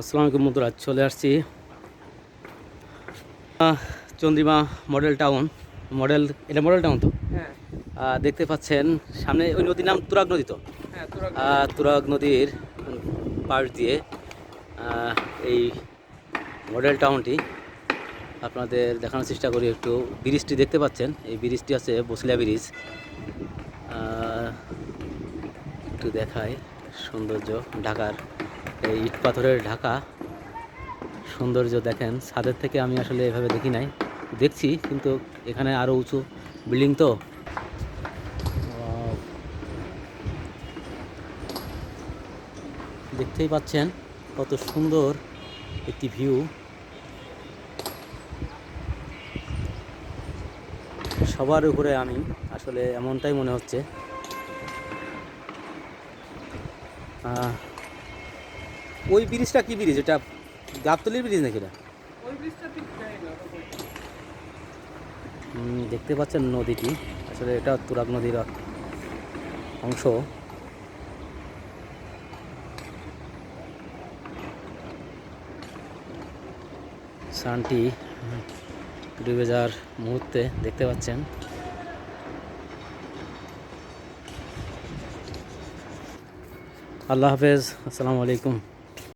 আসসালামু আলাইকুম বন্ধুরা, চলে আসছি চন্দ্রিমা মডেল টাউন। এটা মডেল টাউন তো। হ্যাঁ, দেখতে পাচ্ছেন সামনে ওই নদীর নাম তুরাগ নদী তো। হ্যাঁ, তুরাগ। তুরাগ নদীর পাশ দিয়ে এই মডেল টাউনটি আপনাদের দেখানোর চেষ্টা করি। একটু ব্রিজটি দেখতে পাচ্ছেন, এই ব্রিজটি আছে বসিলা ব্রিজ। একটু দেখায় সৌন্দর্য ঢাকার, এই ইট পাথরের ঢাকা সৌন্দর্য দেখেন। ছাদের থেকে আমি আসলে এভাবে দেখি নাই, দেখছি কিন্তু এখানে আরও উঁচু বিল্ডিং তো। দেখতেই পাচ্ছেন কত সুন্দর একটি ভিউ। সবার উপরে আমি, আসলে এমনটাই মনে হচ্ছে। ওই ব্রিজটা কি ব্রিজ? এটা গাবতলির ব্রিজ নাকি? এটা ওই ব্রিজটা ঠিক জানি না ওটা কই। দেখতে পাচ্ছেন নদীটি, আসলে এটা তুরাগ নদীর অংশ। সানটি ডুবে যাওয়ার মুহূর্তে দেখতে পাচ্ছেন। আল্লাহ হাফেজ, আসসালামু আলাইকুম।